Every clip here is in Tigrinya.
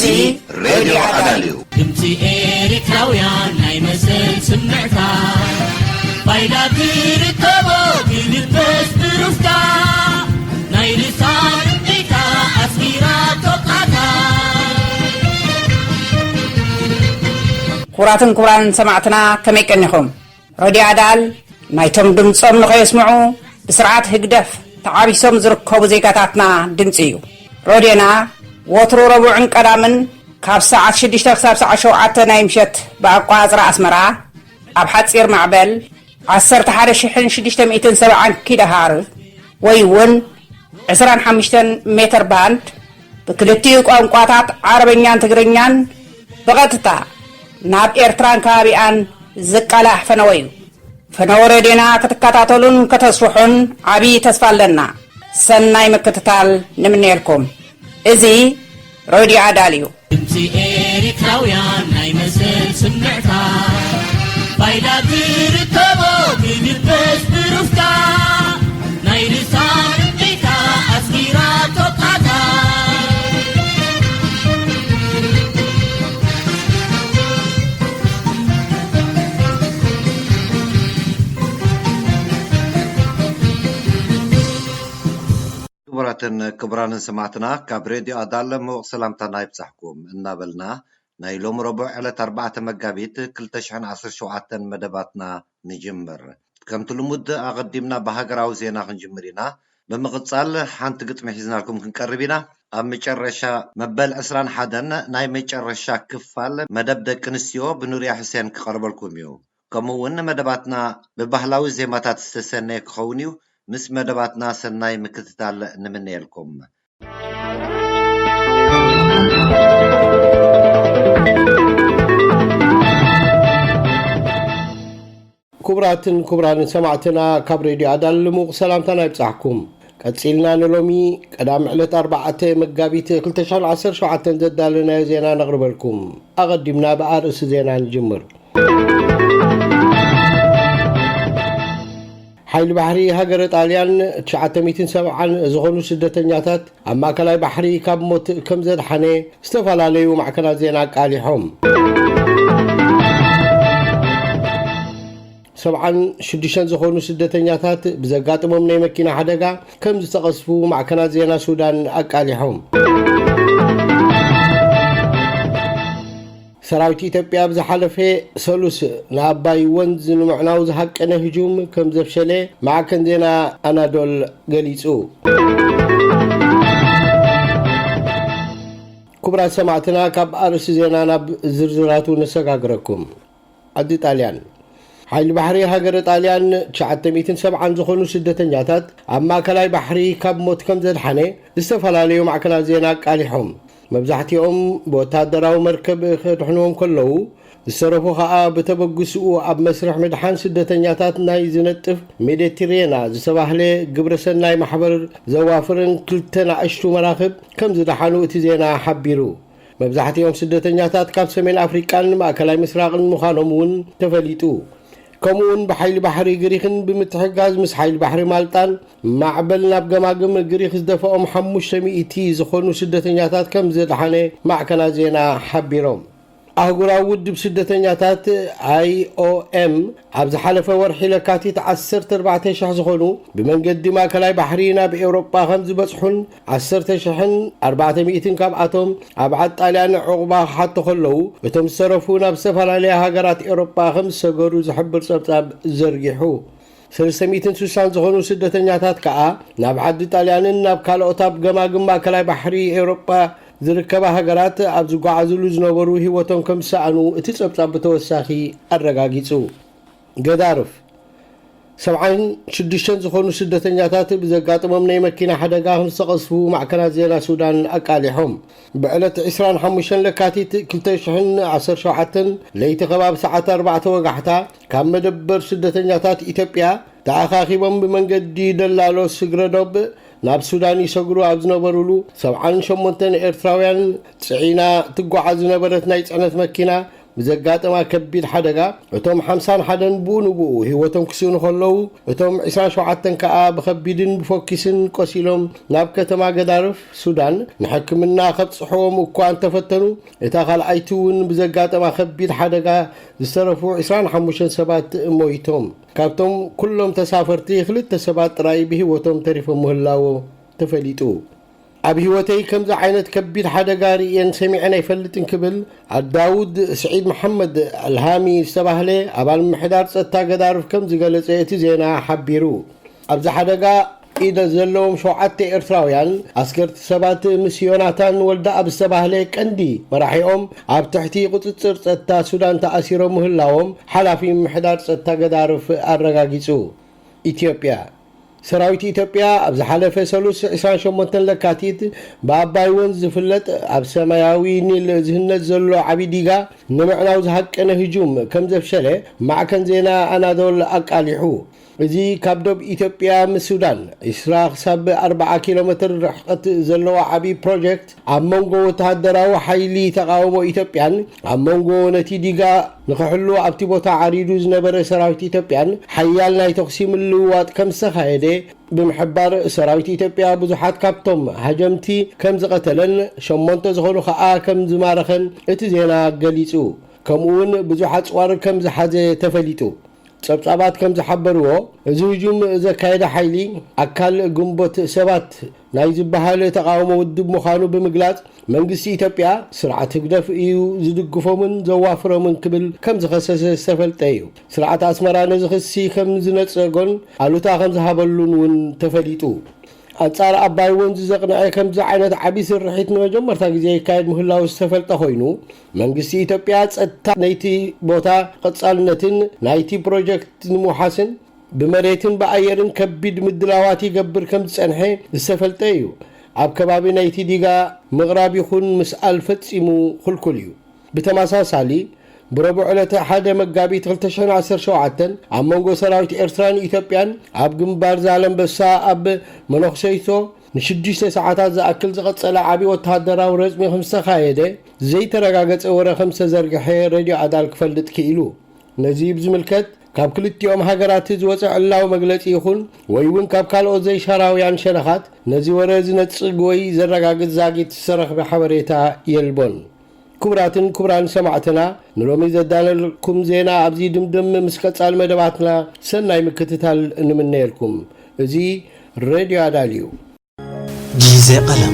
እዙ ሬድዮ ዓዳልዩ ድምፂ ኤርትራውያን ናይ መሰል ስምዕታ ፋይዳ ትርከቦ ግልበስ ብሩፍታ ናይ ልሳን እምቢታ ኣስጊራ ተቃታ ኩራትን ኩራን ሰማዕትና ከመይ ቀኒኹም ሬድዮ ዓዳል ናይቶም ድምፆም ንኸየስምዑ ብስርዓት ህግደፍ ተዓቢሶም ዝርከቡ ዜጋታትና ድምፂ እዩ ሬድዮና ወትሮ ረቡዕን ቀዳምን ካብ ሰዓት 6 ክሳብ ሰዓት 7 ናይ ምሸት ብኣቋፅራ ኣስመራ ኣብ ሓፂር ማዕበል 11670 ኪሎሃር ወይ እውን 25 ሜትር ባንድ ብክልቲኡ ቋንቋታት ዓረብኛን ትግርኛን ብቐጥታ ናብ ኤርትራን ከባቢኣን ዝቃላሕ ፈነወ እዩ ፈነወ ሬድዮና ክትከታተሉን ከተስርሑን ዓብዪ ተስፋ ኣለና ሰናይ ምክትታል ንምንኤልኩም እዚ ሬድዮ ዓዳል እዩ ድምፂ ኤርትራውያን ናይ መሰል ስምዕታ ፋይዳ ትርከቦ ግልበስ ብሩፍታ ናይ ልሳን እምቢታ ኣስጊራ ተቃታ ክቡራትን ክቡራንን ሰማዕትና ካብ ሬድዮ ዓዳል ምዉቕ ሰላምታና ይብጻሕኩም እናበልና ናይ ሎሚ ረቡዕ ዕለት 4 መጋቢት 2017 መደባትና ንጅምር ከምቲ ልሙድ ኣቐዲምና ብሃገራዊ ዜና ክንጅምር ኢና ብምቕጻል ሓንቲ ግጥሚ ሒዝናልኩም ክንቀርብ ኢና ኣብ መጨረሻ መበል 21 ናይ መጨረሻ ክፋል መደብ ደቂ ኣንስትዮ ብኑርያ ሕሴን ክቐርበልኩም እዩ ከምኡውን መደባትና ብባህላዊ ዜማታት ዝተሰነየ ክኸውን እዩ ምስ መደባትና ሰናይ ምክትታል ንምንኤልኩም ክቡራትን ክቡራንን ሰማዕትና ካብ ሬድዮ ዓዳል ምዉቕ ሰላምታና ይብጻሕኩም ቀፂልና ንሎሚ ቀዳም ዕለት 4 መጋቢት 2017 ዘዳለናዮ ዜና ነቕርበልኩም ኣቐዲምና ብኣርእሲ ዜና ንጅምር ሓይሊ ባሕሪ ሃገረ ጣልያን 970 ዝኾኑ ስደተኛታት ኣብ ማእከላይ ባሕሪ ካብ ሞት ከም ዘድሓነ ዝተፈላለዩ ማዕከናት ዜና ኣቃሊሖም 76 ዝኾኑ ስደተኛታት ብዘጋጥሞም ናይ መኪና ሓደጋ ከም ዝተቐስፉ ማዕከናት ዜና ሱዳን ኣቃሊሖም ሰራዊት ኢትዮጵያ ብዝሓለፈ ሰሉስ ንኣባይ ወንዝ ንምዕናው ዝሃቀነ ህጁም ከም ዘፍሸለ ማዕከን ዜና ኣናዶል ገሊጹ ክቡራት ሰማዕትና ካብ ኣርእሲ ዜና ናብ ዝርዝራቱ ነሰጋግረኩም ዓዲ ጣልያን ሓይሊ ባሕሪ ሃገረ ጣልያን 970 ዝኾኑ ስደተኛታት ኣብ ማእከላይ ባሕሪ ካብ ሞት ከም ዘድሓነ ዝተፈላለዩ ማዕከናት ዜና ኣቃሊሖም መብዛሕትኦም ብወታደራዊ መርከብ ከድሕንዎም ከለዉ ዝሰረፉ ከዓ ብተበግስኡ ኣብ መስርሕ ምድሓን ስደተኛታት ናይ ዝነጥፍ ሜዲትሬና ዝተባህለ ግብረሰናይ ማሕበር ዘዋፍርን 2 ንኣሽቱ መራኽብ ከም ዝደሓኑ እቲ ዜና ሓቢሩ መብዛሕትኦም ስደተኛታት ካብ ሰሜን ኣፍሪቃን ማእከላይ ምስራቅን ምዃኖም እውን ተፈሊጡ ከምኡውን ብሓይሊ ባሕሪ ግሪኽን ብምትሕጋዝ ምስ ሓይሊ ባሕሪ ማልጣን ማዕበል ናብ ገማግም ግሪኽ ዝደፈኦም 500 ዝኾኑ ስደተኛታት ከም ዘድሓነ ማዕከናት ዜና ሓቢሮም ኣህጉራዊ ውድብ ስደተኛታት IOM ኣብ ዝሓለፈ ወርሒ ለካቲት 14,000 ዝኾኑ ብመንገዲ ማእከላይ ባሕሪ ናብ ኤውሮጳ ከም ዝበፅሑን 10,400 ካብኣቶም ኣብ ዓዲ ጣልያን ዕቑባ ክሓቱ ከለዉ እቶም ዝሰረፉ ናብ ዝተፈላለያ ሃገራት ኤውሮጳ ከም ዝሰገሩ ዝሕብር ፀብጻብ ዘርጊሑ 360 ዝኾኑ ስደተኛታት ከዓ ናብ ዓዲ ጣልያንን ናብ ካልኦት ኣብ ገማግም ማእከላይ ባሕሪ ኤውሮጳ ዝርከባ ሃገራት ኣብ ዝጓዓዝሉ ዝነበሩ ህይወቶም ከም ዝሰኣኑ እቲ ፀብጻብ ብተወሳኺ ኣረጋጊጹ ገዳርፍ 76 ዝኾኑ ስደተኛታት ብዘጋጥሞም ናይ መኪና ሓደጋ ከም ዝተቐስፉ ማዕከናት ዜና ሱዳን ኣቃሊሖም ብዕለት 25 ለካቲት 2017 ለይቲ ከባቢ ሰዓት 4 ወጋሕታ ካብ መደበር ስደተኛታት ኢትዮጵያ ተኣኻኺቦም ብመንገዲ ደላሎ ስግረዶብ ናብ ሱዳን ይሰግሩ ኣብ ዝነበሩሉ 78 ኤርትራውያን ጽዒና ትጓዓዝ ዝነበረት ናይ ጽዕነት መኪና ብዘጋጠማ ከቢድ ሓደጋ እቶም 51 ብኡንብኡ ህይወቶም ክስኑ ከለዉ እቶም 27 ከዓ ብከቢድን ብፎኪስን ቆሲሎም ናብ ከተማ ገዳርፍ ሱዳን ንሕክምና ከብፅሕዎም እኳ እንተፈተኑ እታ ካልኣይቲ እውን ብዘጋጠማ ከቢድ ሓደጋ ዝተረፉ 25 ሰባት ሞይቶም ካብቶም ኩሎም ተሳፈርቲ 2 ሰባት ጥራይ ብህይወቶም ተሪፎም ምህላዎ ተፈሊጡ ኣብ ህይወተይ ከምዚ ዓይነት ከቢድ ሓደጋ ርአን ሰሚዐን ኣይፈልጥን ክብል ኣዳውድ ስዒድ መሐመድ ኣልሃሚ ዝተባህለ ኣባል ምሕዳር ፀጥታ ገዳርፍ ከም ዝገለጸ እቲ ዜና ሓቢሩ ኣብዚ ሓደጋ ኢደ ዘለዎም 7 ኤርትራውያን ኣስከርቲ ሰባት ምስ ዮናታን ወልዳ ኣብ ዝተባህለ ቀንዲ መራሒኦም ኣብ ትሕቲ ቁፅፅር ፀጥታ ሱዳን ተኣሲሮም ምህላዎም ሓላፊ ምሕዳር ፀጥታ ገዳርፍ ኣረጋጊጹ ኢትዮጵያ ሰራዊት ኢትዮጵያ ኣብ ዝሓለፈ ሰሉስ 28 ለካቲት በኣባይ ወንዝ ዝፍለጥ ኣብ ሰማያዊ ኒል ዝህነት ዘሎ ዓብይ ዲጋ ንምዕናው ዝሃቀነ ህጁም ከም ዘፍሸለ ማዕከን ዜና ኣናዶል ኣቃሊሑ እዚ ካብ ደቡብ ኢትዮጵያ ምስ ሱዳን 20-40 ኪሎ ሜትር ርሕቀት ዘለዎ ዓብይ ፕሮጀክት ኣብ መንጎ ወተሃደራዊ ሓይሊ ተቃውሞ ኢትዮጵያን ኣብ መንጎ ነቲ ዲጋ ንክሕሉ ኣብቲ ቦታ ዓሪዱ ዝነበረ ሰራዊት ኢትዮጵያን ሓያል ናይ ተኽሲ ምልውዋጥ ከም ዝተኻየደ ብምሕባር ሰራዊት ኢትዮጵያ ብዙሓት ካብቶም ሃጀምቲ ከም ዝቀተለን 8 ዝኾኑ ከዓ ከም ዝማረኸን እቲ ዜና ገሊጹ ከምኡውን ብዙሓት ጽዋር ከም ዝሓዘ ተፈሊጡ ጸብጻባት ከም ዝሓበርዎ እዚ ህጁም ዘካየደ ሓይሊ ኣካል ግንቦት ሰባት ናይ ዝበሃል ተቃውሞ ውድብ ምዃኑ ብምግላጽ መንግስቲ ኢትዮጵያ ስርዓት ህግደፍ እዩ ዝድግፎምን ዘዋፍሮምን ክብል ከም ዝኸሰሰ ዝተፈልጠ እዩ ስርዓት ኣስመራ ነዚ ክሲ ከም ዝነፀጎን ኣሉታ ከም ዝሃበሉን እውን ተፈሊጡ አንጻር አባይ ወንዝ ዘቅነዐ ከምዚ ዓይነት ዓብይ ስርሒት ንመጀመርታ ግዜ ይካየድ ምህላው ዝተፈልጠ ኮይኑ መንግስቲ ኢትዮጵያ ፀጥታ ናይቲ ቦታ ቀጻልነትን ናይቲ ፕሮጀክት ንምሓስን ብመሬትን ብኣየርን ከቢድ ምድላዋት ይገብር ከም ዝጸንሐ ዝተፈልጠ እዩ ኣብ ከባቢ ናይቲ ዲጋ ምቕራብ ይኹን ምስኣል ፈጺሙ ክልኩል እዩ ብተመሳሳሊ بربع ዕለት ሓደ መጋቢት 2017 ኣብ መንጎ ሰራዊት ኤርትራን ኢትዮጵያን ኣብ ግንባር ዛላምበሳ ኣብ መነኽሰይቶ ንሽዱሽተ ሰዓታት ዝኣክል ዝቐጸለ ዓቢ ወተሃደራዊ ረዝሚ ከም ዝተኻየደ ዘይተረጋገጸ ወረ ከም ዝተዘርግሐ ሬድዮ ኣዳል ክፈልጥ ክኢሉ ነዚ ብዝምልከት ካብ ክልቲኦም ሃገራት ዝወፅእ ዕላዊ መግለጺ ይኹን ወይ እውን ካብ ካልኦት ዘይሻራውያን ሸነኻት ነዚ ወረ ዝነጽግ ወይ ዘረጋግጽ ዛጊት ዝሰረኽበ ሓበሬታ የልቦን كبراتن كبران سمعتنا نلومي زدانلكم زينا أبزي دمدم مسكتال مدباتنا سناي مكتتال نمنيلكم زي راديو عداليو جيزي قلم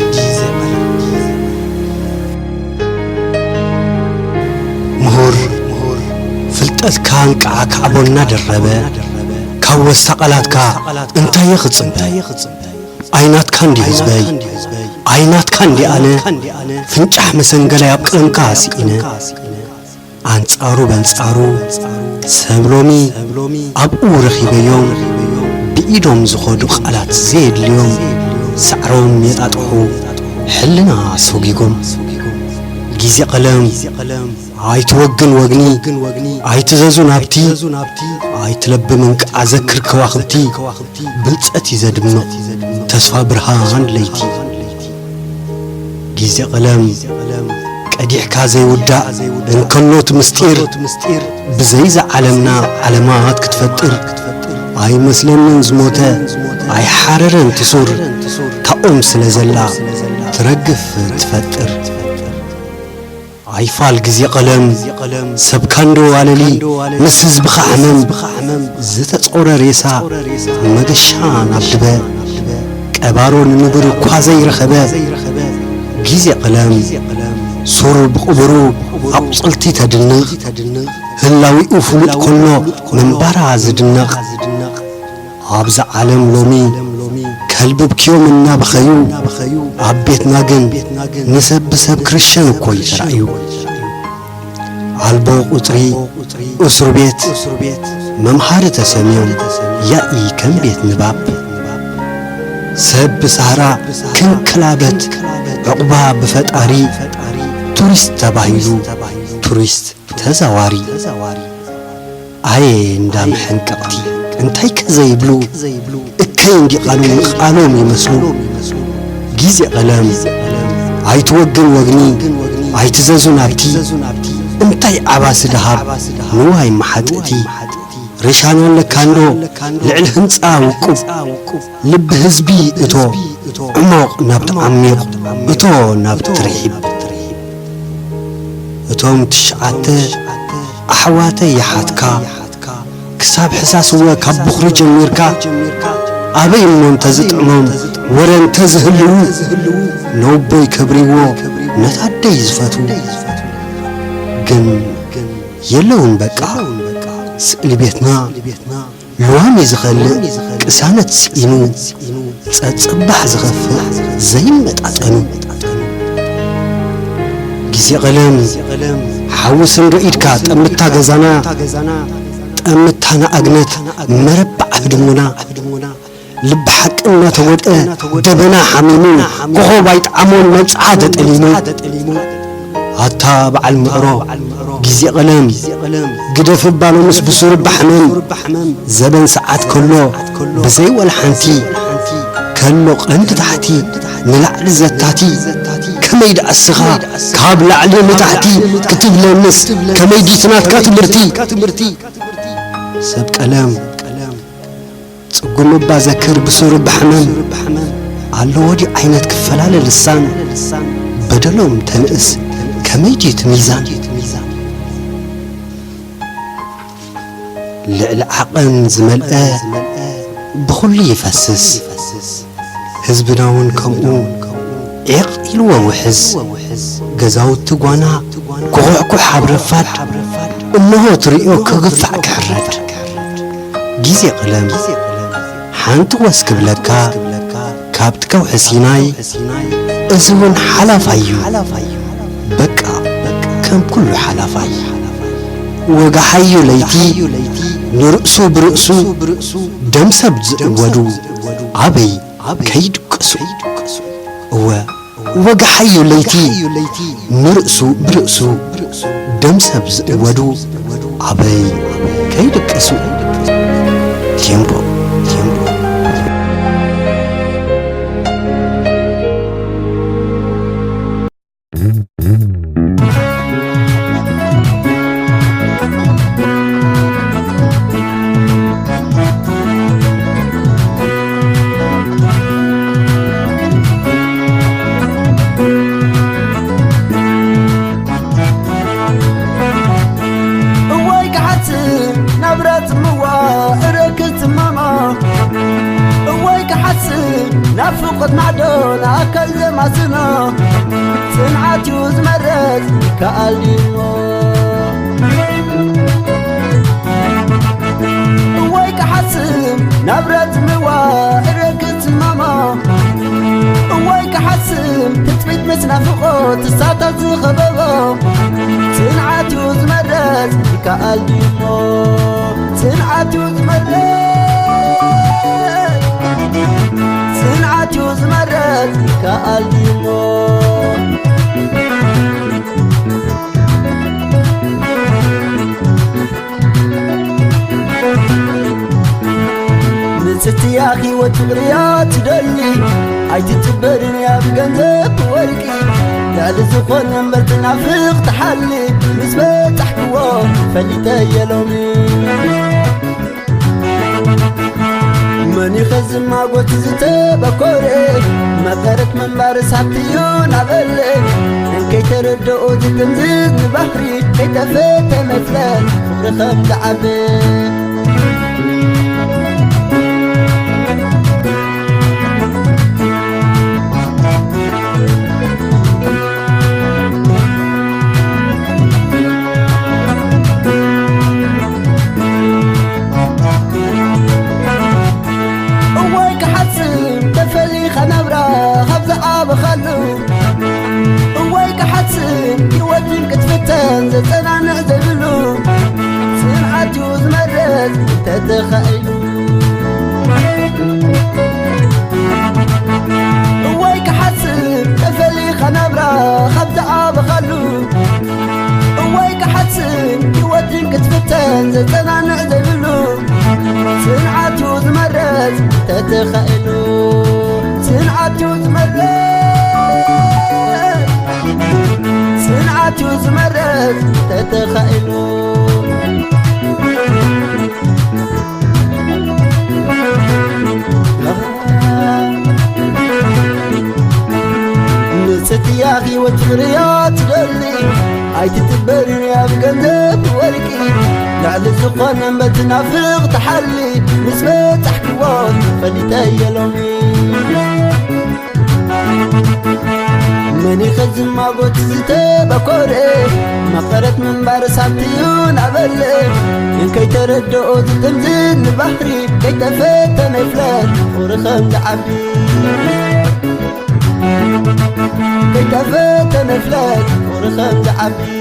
مهور فلتت كان كعك عبونا دربه كوس تقلاتك انت يخصنبه عينات كان دي هزبي عينات كان دي أنا فنجح مسنجلا يبقى كاسينه أنصارو بنصارو سبلومي أبو رخيب يوم بإيدهم زخودو خالات زيد اليوم سعرهم يتعطحو حلنا سوقيكم جيزي قلم عايتوقن وقني عايتزازو نابتي عايتلب منك أذكر كواخبتي بلتأتي زدمنو تسفى برهان ليتي جيزي قلم كديح كازي ودا انكنوت مستير بزيز عالمنا علامات كتفتر اي مسلمين زموته اي حررن تسور تقوم سلازلا ترقف تفتر اي فال جيزي قلم سبكاندو علالي مسز بخحمم زتتصقور ريسا مدشان عبدبه كبارون نبرو كوازي رخبه جيزي قلم صور بقبرو أبصلتي تدنغ هلاوي أفلت كله من براز دنغ عبز عالم لومي كلب بكيو منا بخيو عبيت ناقن نسب بسب كريشن كويس رأيو عالبو قطري أسر بيت ممحارة سميون يأي كم بيت نباب سب سهرة كن كلابت عقبة بفتاري توريست تبايلو توريست تزواري اي ندام حنكبتي انتي كزيبلو اكين دي قالوم يمسلو جيزي قلم اي توقن وقني اي تزازو نابتي انتي عباس دهاب نواي محطتي رشانون لكاندو لعل هنسا وقف لب هزبي اتو عمق نابت عميق اتو نابت رحيب اتوم تشعات أحواتي يحاتكا كساب حساس هو كبخري جميركا أبي من تزطعمم ورن تزهلو نوبوي كبريو نتعدي يزفتو جن يلون بقى سئل بيتنا لوامي زغل كسانة سئينو تصبح زغفة زي متعطنو جزي غلام حوسن رئيدكا تأمتا غزانا تأمتانا أغنت مربع أهدمونا لب حق إنا تودئ دبنا حميمون قهو بايت عمون مجعادة أليمو هاتا بعل مقرو جزي غلام قدف بانو مس بصور بحمام زبن ساعات كله بزي والحانتي كلو قلند تحتي نلعل زتاتي كميد السخا كاب لعلي متحتي كتب للنس كميد سنات كاتمرتي سب كلام تقول بذكر بصور بحمام على ودي عينت كفلال اللسان بدلهم تنقس كميد ميزان لعقن زملقه بخل يفسس حزبناون كمو عقل ووحز جزاوت تقوانا كوعكو حبرفات انه تريو كغفع كحرد جيزي قلم حانت واسكب لكا كابتكو حسيناي ازون حلافايو بكا كم كل حلافاي وقحيو ليتي نرأسو برأسو دم سبز ودو عبي كيد قسو وقحيو ليتي نرأسو برأسو دم سبز ودو عبي كيد قسو تيمبو نافقت معدونا كل ما سنا سنعت يزمرت كأليمو ويك حسم نبرت موا ركت ماما ويك حسم تتفيد مسنا فقوت ساتت خبابا سنعت يزمرت كأليمو سنعت يزمرت سنعت يزمرت كأليمو نستي يا أخي وتغريات دلي عايز تبرني يا بجنزك ورقي يا لزخون مرتنا فيق تحلي نسبة تحكوا فليتا يلومي من يخزن ما قلت زيته بكوري ما قرت من بارس حبتيون عبالي كي تردقوا جكم زيد بحري كي تفيت مثلان رخب لعبي زتنا نعزلو سنعت يزمرت تتخيلو ويك حسن تفلي خنبرة خبزة بخلو ويك حسن يوديك تفتن زتنا نعزلو سنعت يزمرت تتخيلو سنعت يزمرت سنعت ماتيو زمرز تتخيلو ستياخي وتغريات دلي هاي تتبرن يا بقلب ورقي لعل الزقان ما تنافق تحلي نسبة تحكوات فليتاي لومي ماني خزن ما قلت زيتي بكوري ما قرت من بارس عبتيون عبلي إن كي تردو تتمزين بحري كي تفتن فلان ورخم دعبي كي تفتن فلان ورخم دعبي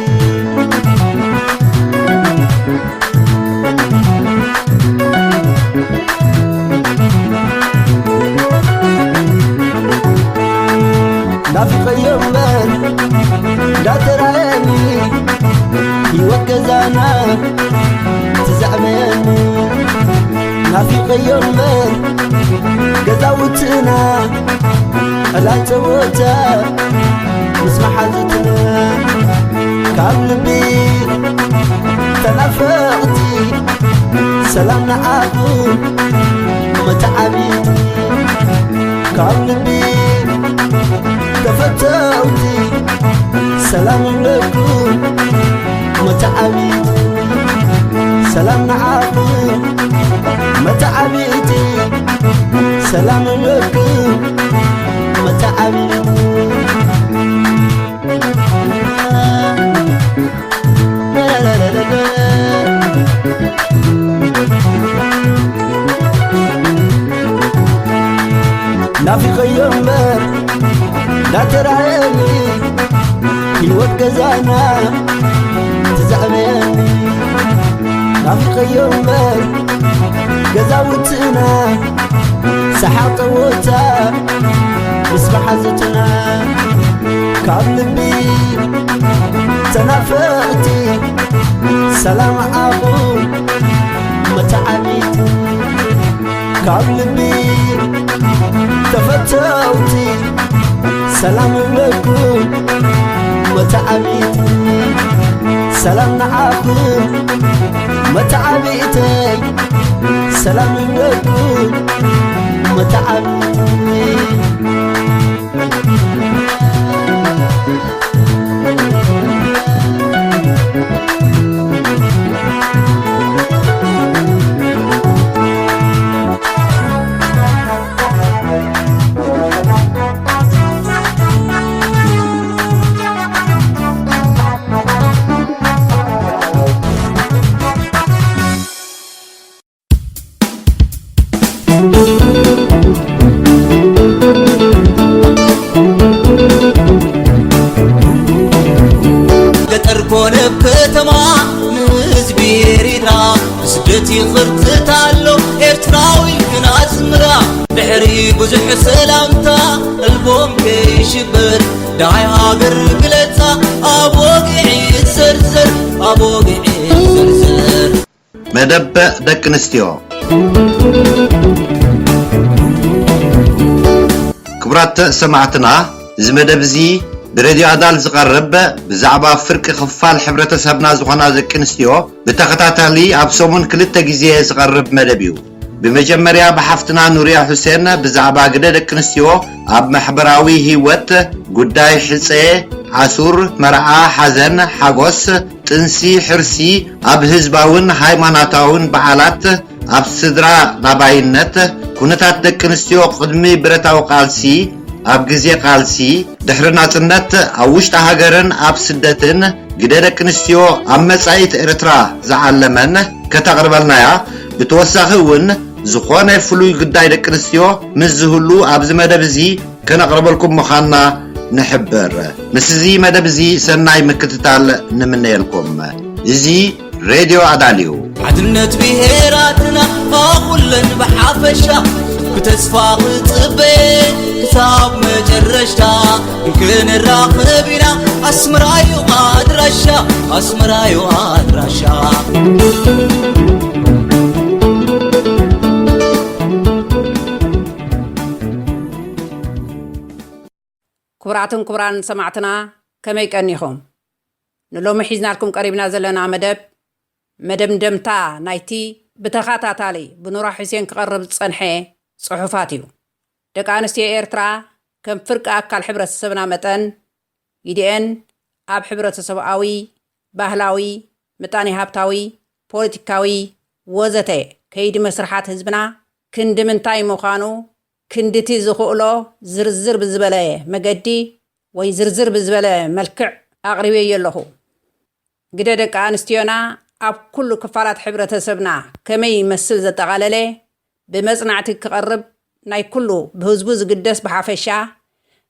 نافق يومن لا تراني يوكزانا تزعمني نافق يومن قزاوتنا لا توتا اسمع حاجتنا كقلبي تنافقتي سلام نعاكم متعبيتي كقلبي تفتوتي سلام لكم متعبيتي سلام نعاكم متعبيتي سلام لكم متعبيتي لا لا لا لا نافق يومر لا ترعيني يوكزانا تزعميني نافق يومر قزاوتنا سحاق وتا اسمع حزتنا كقلبي تنافقتي سلام أبو متعبيتي كقلبي تفتوتي سلام لكم متعبيتي سلام نعاكم متعبيتي سلام لكم متعبيتي خرتتالو إرتراوي كنا زمرا بحري بزح سلامتا البوم كيشبر داعي هاجر قلتا أبوقعي زرزر أبوقعي زرزر مدب دك نستيو كبرات سمعتنا زمدب زي براديو عدال زقرب بزعبا فرق خفال حبرة سبنا زخنا زكنستيو بتختاتالي أبسومون كلتا جزيه زقرب مدبيو بمجمريا بحفتنا نوريا حسين بزعبا قدد كنستيو أب محبراوي هيوت قداي حسي عسور مرعا حزن حقوس تنسي حرسي أب هزباون هايماناتاون بعالات أب صدرا ناباينت كونتات دكنستيو قدمي برتاو قالسي أب جزية قالسي دحرنا تنت أوشت هاجرن أب سدتن قدر كنستيو أم سعيد إرترا زعلمن كتقربلنا يا بتوسخون زخوانة فلوي قداي دكنستيو مزهلو أب زمدبزي كنقرب لكم مخانا نحبر مسزي مدبزي سناي مكتتال نمنيلكم زي راديو عداليو عدلنت بهيراتنا فاقلن بحافشة بتسفاق طبي كتاب مجرشتا يمكن الراقبنا أسمرايو أدرشا أسمرايو أدرشا كبراتن كبران سمعتنا كما يكنيهم ንሎሚ ሒዝናልኩም ቀሪብና ዘለና መደምደምታ ናይቲ ብተኸታታሊ ብኑራ ሕሴን ክቐርብ ዝጸንሐ ጽሑፋት እዩ። ደቂ ኣንስትዮ ኤርትራ ከም ፍርቂ ኣካል ሕብረተሰብና መጠን ይድአን ኣብ ሕብረተሰባዊ፣ ባህላዊ፣ ምጣኔ ሃብታዊ፣ ፖለቲካዊ ወዘተ ከይዲ መስርሓት ህዝብና ክንዲ ምንታይ ምዃኑ ክንድቲ ዝኽእሎ ዝርዝር ብዝበለ መገዲ ወይ ዝርዝር ብዝበለ መልክዕ ኣቕሪበዮ ኣለኹ። ግደ ደቂ ኣንስትዮና ኣብ ኩሉ ክፋላት ሕብረተሰብና ከመይ ይመስል ዘጠቓለለ ብመጽናዕቲ ክቐርብ ናይ ኩሉ ብህዝቡ ዝግደስ ብሓፈሻ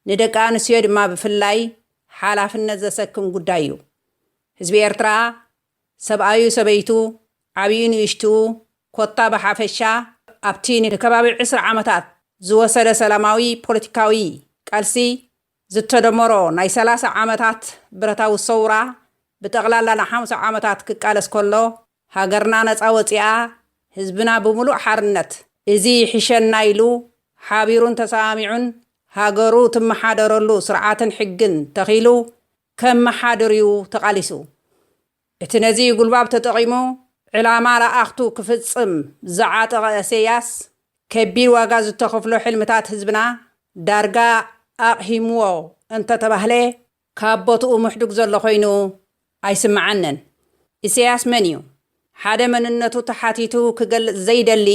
ንደቂ ኣንስትዮ ድማ ብፍላይ ሓላፍነት ዘሰክም ጉዳይ እዩ። ህዝቢ ኤርትራ ሰብኣዩ ሰበይቱ ዓብዩ ንእሽትኡ ኮታ ብሓፈሻ ኣብቲ ንከባቢ 20 ዓመታት ዝወሰደ ሰላማዊ ፖለቲካዊ ቃልሲ ዝተደመሮ ናይ 30 ዓመታት ብረታዊ ሰውራ ብጠቕላላ ን50 ዓመታት ክቃለስ ከሎ ሃገርና ነፃ ወፂኣ ህዝብና ብምሉእ ሓርነት እዚ ይሕሸና ኢሉ ሓቢሩን ተሰሚዑን ሃገሩ ትመሓደረሉ ስርዓትን ሕግን ተኺሉ ከም መሓደርዩ ተቃሊሱ እቲ ነዚ ጉልባብ ተጠቒሙ ዕላማ ለኣኽቱ ክፍጽም ዝዓጠቐ ኢሳያስ ከቢድ ዋጋ ዝተኸፍሎ ሕልምታት ህዝብና ዳርጋ ኣቕሂምዎ እንተተባህለ ካብ ቦትኡ ምሕዱግ ዘሎ ኮይኑ ኣይስምዓነን። ኢሳያስ መን እዩ? ሓደ መንነቱ ተሓቲቱ ክገልጽ ዘይደሊ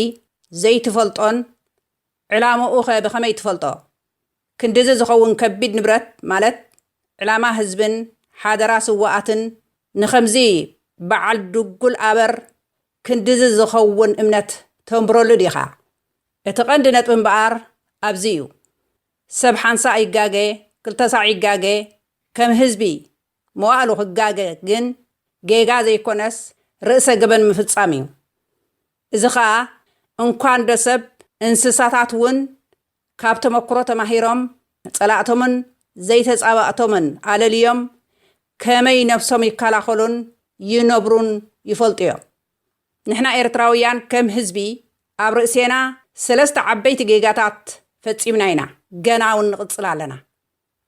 ዘይትፈልጦን ዕላምኡ ኸ ብኸመይ ትፈልጦ? ክንዲዚ ዝኸውን ከቢድ ንብረት ማለት ዕላማ ህዝብን ሓደራ ስዋኣትን ንኸምዚ በዓል ድጉል ኣበር ክንዲዚ ዝኸውን እምነት ተንብረሉ ዲኻ? እቲ ቀንዲ ነጥቢ እምበኣር ኣብዚ እዩ። ሰብ ሓንሳ ይጋገ ክልተሳዕ ይጋገ ከም ህዝቢ መዋእሉ ክጋገ ግን ጌጋ ዘይኮነስ ርእሰ ገበን ምፍጻም እዩ። እዚ ኸኣ እንኳን ደ ሰብ እንስሳታት እውን ካብ ተመክሮ ተማሂሮም ጸላእቶምን ዘይተጻባእቶምን ኣለልዮም ከመይ ነፍሶም ይከላኸሉን ይነብሩን ይፈልጡ እዮም። ንሕና ኤርትራውያን ከም ህዝቢ ኣብ ርእሴና 3 ዓበይቲ ጌጋታት ፈጺምና ኢና፣ ገና እውን ንቕጽል ኣለና።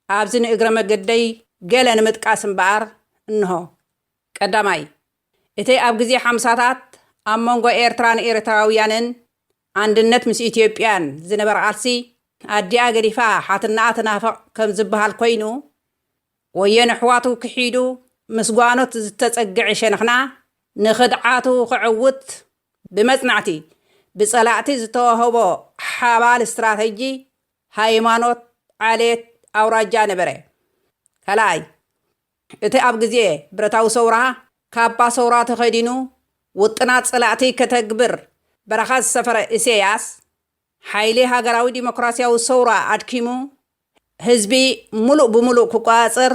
ኣብዚ ንእግረ መገደይ ገለ ንምጥቃስ እምበኣር እንሆ። ቀዳማይ እቲ ኣብ ግዜ 50ታት ኣብ መንጎ ኤርትራን ኤርትራውያንን አንድነት ምስ ኢትዮጵያን ዝነበረ ቃልሲ ኣዲኣ ገዲፋ ሓትናኣ ትናፍቕ ከም ዝበሃል ኮይኑ ወየነ ኣሕዋቱ ክሒዱ ምስጓኖት ዝተጸግዐ ሸነኽና ንኽድዓቱ ክዕውት ብመጽናዕቲ ብጸላእቲ ዝተዋህቦ ሓባል እስትራቴጂ ሃይማኖት ዓሌት ኣውራጃ ነበረ። ካልኣይ እቲ ኣብ ግዜ ብረታዊ ሰውራ ካባ ሰውራ ተኸዲኑ ውጥናት ጸላእቲ ከተግብር በረኻ ዝሰፈረ ኢሳያስ ሓይሊ ሃገራዊ ዲሞክራሲያዊ ሰውራ ኣድኪሙ ህዝቢ ሙሉእ ብምሉእ ክቋፅር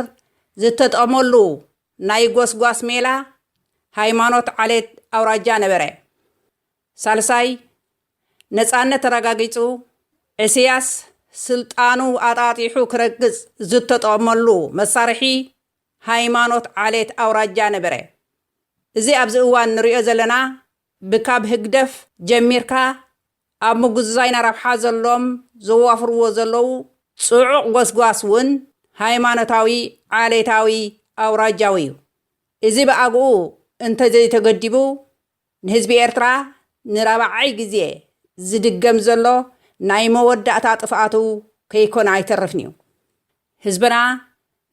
ዝተጠመሉ ናይ ጎስጓስ ሜላ ሃይማኖት ዓሌት ኣውራጃ ነበረ። ሳልሳይ ነፃነት ተረጋጊጹ ኢሳያስ ስልጣኑ ኣጣጢሑ ክረግጽ ዝተጠመሉ መሳርሒ ሃይማኖት ዓሌት ኣውራጃ ነበረ። እዚ ኣብዚ እዋን ንሪኦ ዘለና ብካብ ህግደፍ ጀሚርካ ኣብ ምጉዝዛይና ረብሓ ዘሎም ዘዋፍርዎ ዘለው ጽዑቕ ጎስጓስ እውን ሃይማኖታዊ ዓሌታዊ ኣውራጃዊ እዩ። እዚ ብኣግኡ እንተዘይተገዲቡ ንህዝቢ ኤርትራ ንራብዓይ ግዜ ዝድገም ዘሎ ናይ መወዳእታ ጥፍኣቱ ከይኮነ ኣይተርፍን እዩ። ህዝብና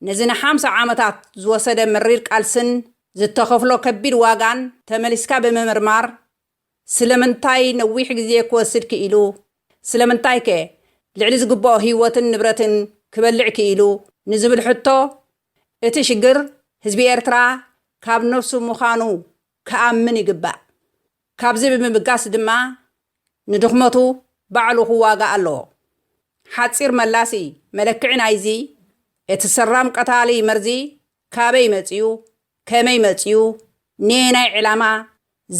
ነዚ ን50 ዓመታት ዝወሰደ መሪር ቃልስን ዝተኸፍሎ ከቢድ ዋጋን ተመሊስካ ብምምርማር ስለምንታይ ነዊሕ ግዜ ክወስድ ክኢሉ ስለምንታይ ከ ልዕሊ ዝግብኦ ህይወትን ንብረትን ክበልዕ ክኢሉ ንዝብል ሕቶ እቲ ሽግር ህዝቢ ኤርትራ ካብ ነፍሱ ምዃኑ ከኣምን ይግባእ። ካብዚ ብምብጋስ ድማ ንድኽመቱ ባዕሉ ክዋጋ ኣለዎ። ሓፂር መላሲ መለክዕ ናይዚ እቲ ሰራም ቀታሊ መርዚ ካበይ መፅዩ ከመይ መፅዩ ናይ ዕላማ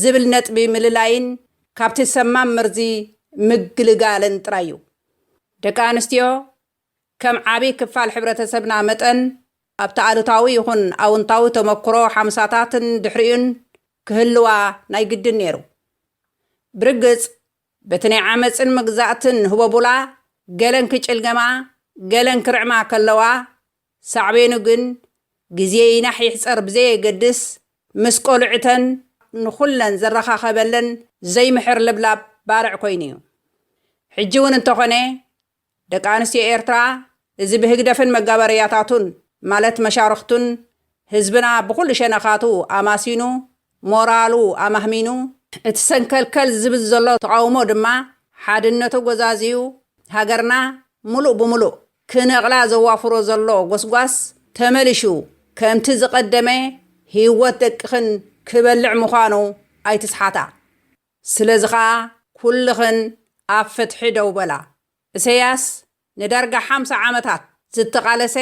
ዝብል ነጥቢ ምልላይን ካብቲ ሰማም መርዚ ምግልጋልን ጥራዩ። ደቂ ኣንስትዮ ከም ዓብይ ክፋል ሕብረተሰብና መጠን ኣብቲ ኣሉታዊ ይኹን ኣውንታዊ ተመክሮ 50ታትን ድሕሪኡን ክህልዋ ናይ ግድን ነይሩ። ብርግጽ በቲ ናይ ዓመፅን ምግዛእትን ህበቡላ ገለን ክጭልገማ ገለን ክርዕማ ከለዋ ሳዕቤኑ ግን ግዜና ይሕፀር ብዘየገድስ ምስ ቆልዕተን ንኹለን ዘረኻኸበለን ዘይምሕር ልብላብ ባርዕ ኮይኑ እዩ ሕጂ እውን እንተኾነ ደቂ ኣንስትዮ ኤርትራ እዚ ብህግደፍን መጋበርያታቱን ማለት መሻርክቱን ህዝብና ብኩሉ ሸነኻቱ ኣማሲኑ ሞራሉ ኣማህሚኑ እቲ ሰንከልከል ዝብል ዘሎ ተቃውሞ ድማ ሓድነቱ ጎዛዝዩ ሃገርና ሙሉእ ብሙሉእ ክነቕላ ዘዋፍሮ ዘሎ ጎስጓስ ተመልሹ ከምቲ ዝቐደመ ህይወት ደቅኽን ክበልዕ ምዃኑ ኣይትስሓታ ስለዚ ኸዓ ኩልኽን ኣብ ፍትሒ ደው በላ ኢሳያስ ንዳርጋ 50 ዓመታት ዝተቓለሰ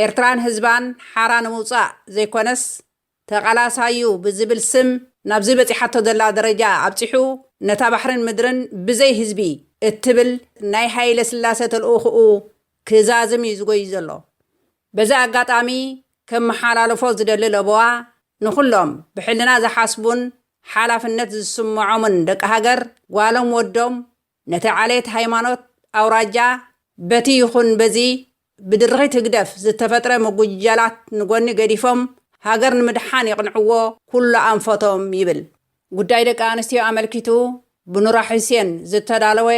ኤርትራን ህዝባን ሓራ ንምውፃእ ዘይኮነስ ተቓላሳዩ ብዝብል ስም ናብ ዝበፂሓቶ ዘላ ደረጃ ኣብፂሑ ነታ ባሕርን ምድርን ብዘይ ህዝቢ እትብል ናይ ሃይለ ስላሴ ተልእኽኡ ክዛዝም እዩ ዝጎይ ዘሎ በዛ ኣጋጣሚ ከም መሓላለፎ ዝደሊ ለቦዋ ንኹሎም ብሕልና ዝሓስቡን ሓላፍነት ዝስምዖምን ደቂ ሃገር ጓሎም ወዶም ነቲ ዓሌት ሃይማኖት ኣውራጃ በቲ ይኹን በዚ ብድርኺት ህግደፍ ዝተፈጥረ መጉጃላት ንጎኒ ገዲፎም ሃገር ንምድሓን ይቕንዕዎ ኩሉ ኣንፈቶም ይብል ጉዳይ ደቂ ኣንስትዮ ኣመልኪቱ ብኑራ ሕሴን ዝተዳለወ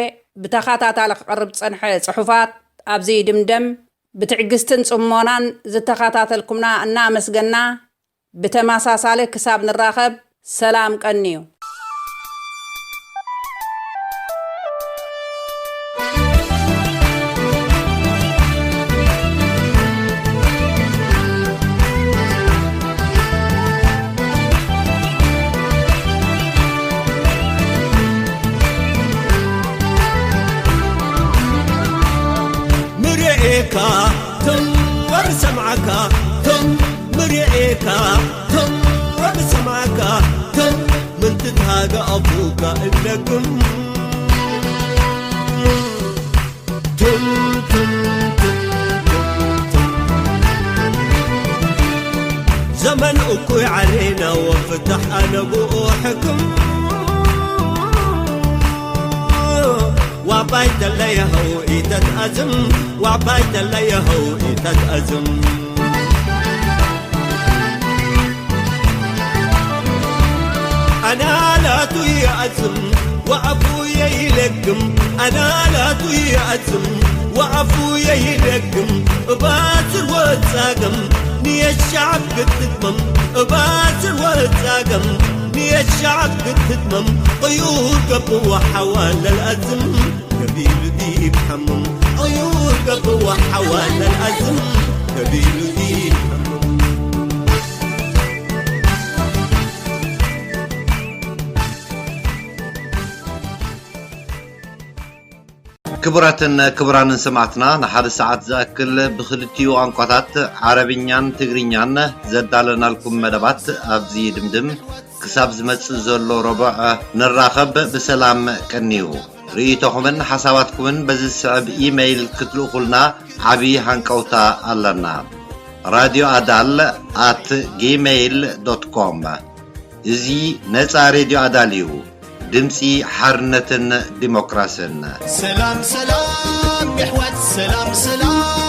ብተኸታታሊ ክቐርብ ፀንሐ ጽሑፋት ኣብዚ ድምደም ብትዕግስትን ጽሞናን ዝተኸታተልኩምና እናመስገና ብተመሳሳሊ ክሳብ ንራኸብ ሰላም ቀኒዩ تم ورسمعك تم مريئك تم ورسمعك تم من تتهاج أبوك إنكم تم تم زمن أكوي علينا وفتح أنا بوحكم وعبايد اللي هو إيتت أزم وعبايد اللي هو إيتت أزم أنا لا توي أزم وعفويا يلقم أنا لا توي أزم وعفويا يلقم باسر وتساقم نية الشعب قد تتمم باسر وتساقم نية الشعب قد تتمم طيور قبوة حوالي الأزم كبير ديب حمم طيور قبوة حوالي الأزم كبير ديب حمم كبران سمعتنا نحد ساعات زاكل بخلتيو أنقاطات عربينيان تغرينيان زدالنا لكم مدبات أبزي دمدم كساب زمت زلو ربع نراخب بسلام كنيو ريتوخمن حساباتكمن بزي سعب إيميل كتلو قلنا عبي هنكوتا اللنا راديو adal@gmail.com إزي نزا راديو أداليو دمسي حرنة ديمقراسن سلام سلام يحوت سلام سلام